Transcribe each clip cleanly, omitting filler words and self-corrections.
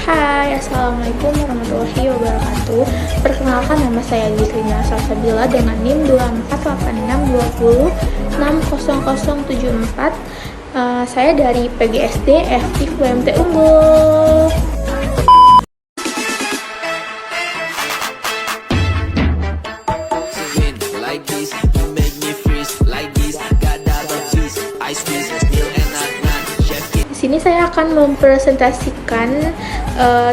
Hai, Assalamualaikum warahmatullahi wabarakatuh. Perkenalkan, nama saya Zikrina Salsabila dengan NIM 248620600074. Saya dari PGSD FIF UMT Unggul. Di sini saya akan mempresentasikan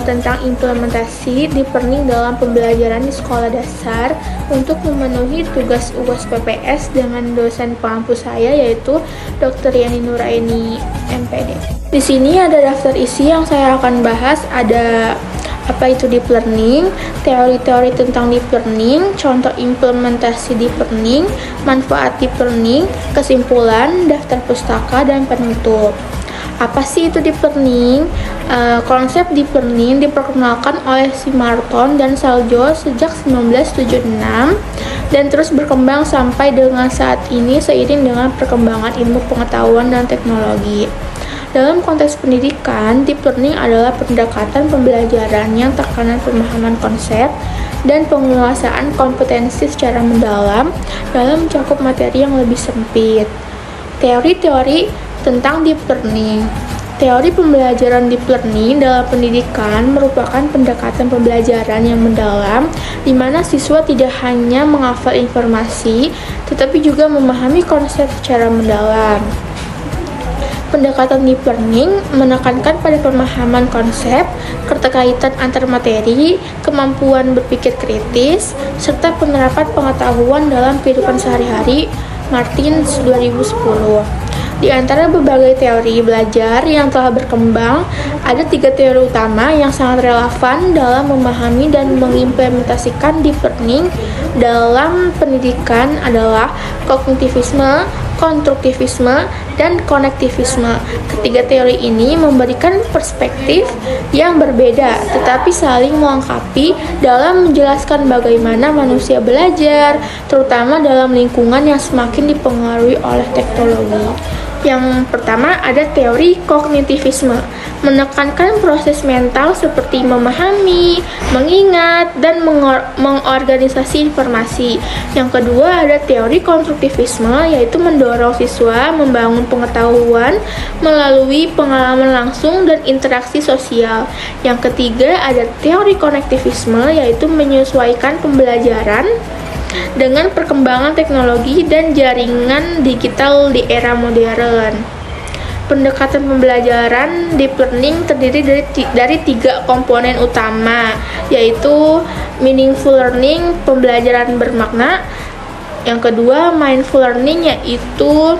tentang implementasi deep learning dalam pembelajaran di sekolah dasar untuk memenuhi tugas UAS PPS dengan dosen pengampu saya, yaitu Dr. Yani Nuraini MPD. Di sini ada daftar isi yang saya akan bahas. Ada apa itu deep learning, teori-teori tentang deep learning, contoh implementasi deep learning, manfaat deep learning, kesimpulan, daftar pustaka, dan penutup. Apa sih itu deep learning? Konsep deep learning diperkenalkan oleh Simarton dan Saljo sejak 1976 dan terus berkembang sampai dengan saat ini seiring dengan perkembangan ilmu pengetahuan dan teknologi. Dalam konteks pendidikan, deep learning adalah pendekatan pembelajaran yang tekanan pemahaman konsep dan penguasaan kompetensi secara mendalam dalam mencakup materi yang lebih sempit. Teori-teori tentang deep learning. Teori pembelajaran deep learning dalam pendidikan merupakan pendekatan pembelajaran yang mendalam di mana siswa tidak hanya menghafal informasi tetapi juga memahami konsep secara mendalam. Pendekatan deep learning menekankan pada pemahaman konsep, keterkaitan antar materi, kemampuan berpikir kritis, serta penerapan pengetahuan dalam kehidupan sehari-hari. Martins 2010. Di antara berbagai teori belajar yang telah berkembang, ada 3 teori utama yang sangat relevan dalam memahami dan mengimplementasikan deep learning dalam pendidikan adalah kognitivisme, konstruktivisme, dan konektivisme. Ketiga teori ini memberikan perspektif yang berbeda tetapi saling melengkapi dalam menjelaskan bagaimana manusia belajar, terutama dalam lingkungan yang semakin dipengaruhi oleh teknologi. Yang pertama ada teori kognitivisme, menekankan proses mental seperti memahami, mengingat, dan mengorganisasi informasi. Yang kedua ada teori konstruktivisme, yaitu mendorong siswa membangun pengetahuan melalui pengalaman langsung dan interaksi sosial. Yang ketiga ada teori konektivisme, yaitu menyesuaikan pembelajaran dengan perkembangan teknologi dan jaringan digital di era modern. Pendekatan pembelajaran deep learning terdiri dari 3 komponen utama, yaitu meaningful learning, pembelajaran bermakna. Yang kedua, mindful learning, yaitu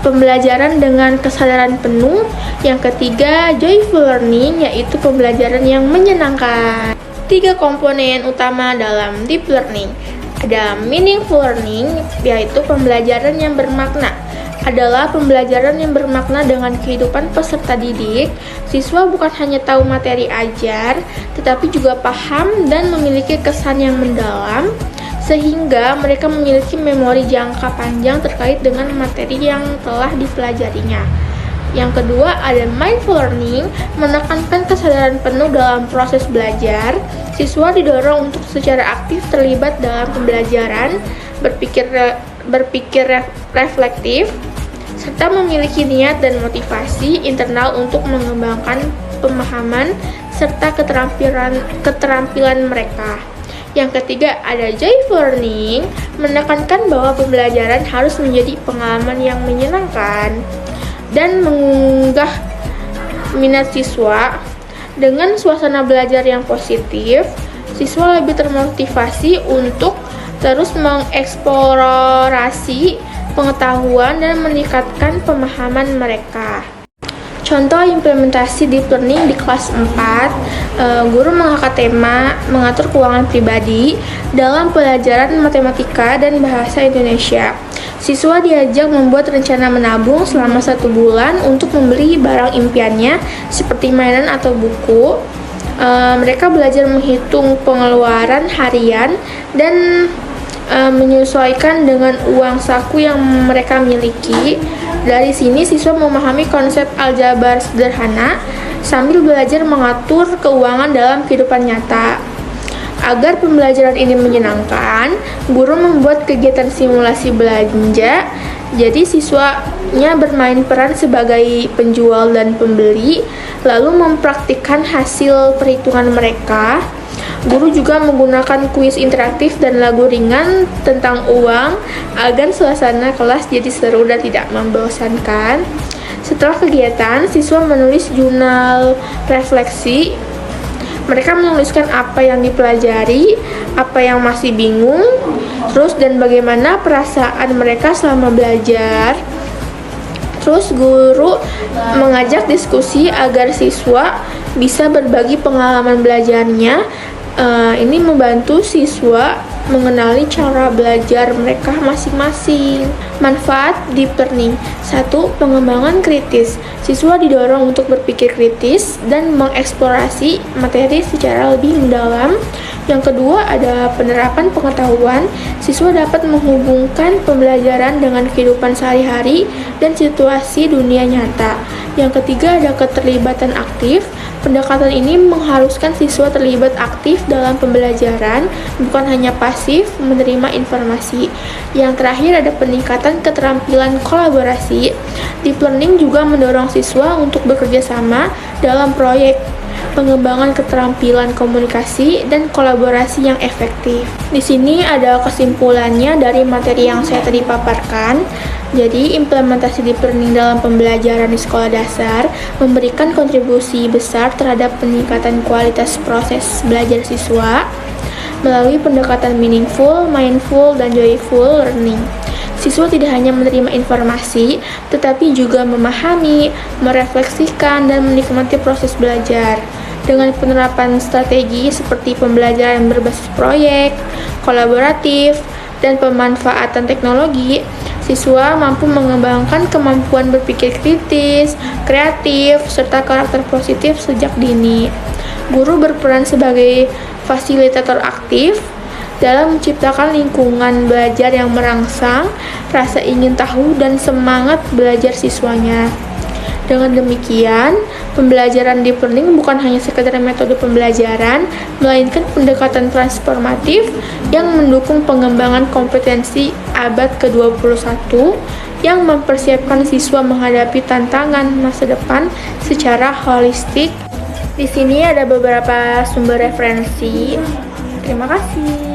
pembelajaran dengan kesadaran penuh. Yang ketiga, joyful learning, yaitu pembelajaran yang menyenangkan. 3 komponen utama dalam deep learning. Ada meaningful learning, yaitu pembelajaran yang bermakna. Adalah pembelajaran yang bermakna dengan kehidupan peserta didik. Siswa bukan hanya tahu materi ajar, tetapi juga paham dan memiliki kesan yang mendalam, sehingga mereka memiliki memori jangka panjang terkait dengan materi yang telah dipelajarinya. Yang kedua ada mindful learning, menekankan kesadaran penuh dalam proses belajar. Siswa didorong untuk secara aktif terlibat dalam pembelajaran, berpikir reflektif, serta memiliki niat dan motivasi internal untuk mengembangkan pemahaman serta keterampilan mereka. Yang ketiga ada joyful learning, menekankan bahwa pembelajaran harus menjadi pengalaman yang menyenangkan dan mengunggah minat siswa. Dengan suasana belajar yang positif, siswa lebih termotivasi untuk terus mengeksplorasi pengetahuan dan meningkatkan pemahaman mereka. Contoh implementasi deep learning di kelas 4, guru mengangkat tema mengatur keuangan pribadi dalam pelajaran matematika dan bahasa Indonesia. Siswa diajak membuat rencana menabung selama 1 bulan untuk membeli barang impiannya seperti mainan atau buku. Mereka belajar menghitung pengeluaran harian dan menyesuaikan dengan uang saku yang mereka miliki. Dari sini siswa memahami konsep aljabar sederhana sambil belajar mengatur keuangan dalam kehidupan nyata. Agar pembelajaran ini menyenangkan, guru membuat kegiatan simulasi belanja. Jadi siswanya bermain peran sebagai penjual dan pembeli, lalu mempraktikkan hasil perhitungan mereka. Guru juga menggunakan kuis interaktif dan lagu ringan tentang uang agar suasana kelas jadi seru dan tidak membosankan. Setelah kegiatan, siswa menulis jurnal refleksi. Mereka menuliskan apa yang dipelajari, apa yang masih bingung, dan bagaimana perasaan mereka selama belajar. Terus guru mengajak diskusi agar siswa bisa berbagi pengalaman belajarnya. Ini membantu siswa mengenali cara belajar mereka masing-masing. Manfaat deep learning. 1. Pengembangan kritis. Siswa didorong untuk berpikir kritis dan mengeksplorasi materi secara lebih mendalam. Yang kedua, ada penerapan pengetahuan. Siswa dapat menghubungkan pembelajaran dengan kehidupan sehari-hari dan situasi dunia nyata. Yang ketiga, ada keterlibatan aktif. Pendekatan ini mengharuskan siswa terlibat aktif dalam pembelajaran, bukan hanya pasif menerima informasi. Yang terakhir, ada peningkatan keterampilan kolaborasi. Deep learning juga mendorong siswa untuk bekerja sama dalam proyek, pengembangan keterampilan komunikasi dan kolaborasi yang efektif. Di sini ada kesimpulannya dari materi yang saya tadi paparkan. Jadi, implementasi deep learning dalam pembelajaran di sekolah dasar memberikan kontribusi besar terhadap peningkatan kualitas proses belajar siswa melalui pendekatan meaningful, mindful, dan joyful learning. Siswa tidak hanya menerima informasi, tetapi juga memahami, merefleksikan, dan menikmati proses belajar. Dengan penerapan strategi seperti pembelajaran berbasis proyek, kolaboratif, dan pemanfaatan teknologi, siswa mampu mengembangkan kemampuan berpikir kritis, kreatif, serta karakter positif sejak dini. Guru berperan sebagai fasilitator aktif dalam menciptakan lingkungan belajar yang merangsang rasa ingin tahu dan semangat belajar siswanya. Dengan demikian, pembelajaran deep learning bukan hanya sekedar metode pembelajaran, melainkan pendekatan transformatif yang mendukung pengembangan kompetensi abad ke-21 yang mempersiapkan siswa menghadapi tantangan masa depan secara holistik. Di sini ada beberapa sumber referensi. Terima kasih.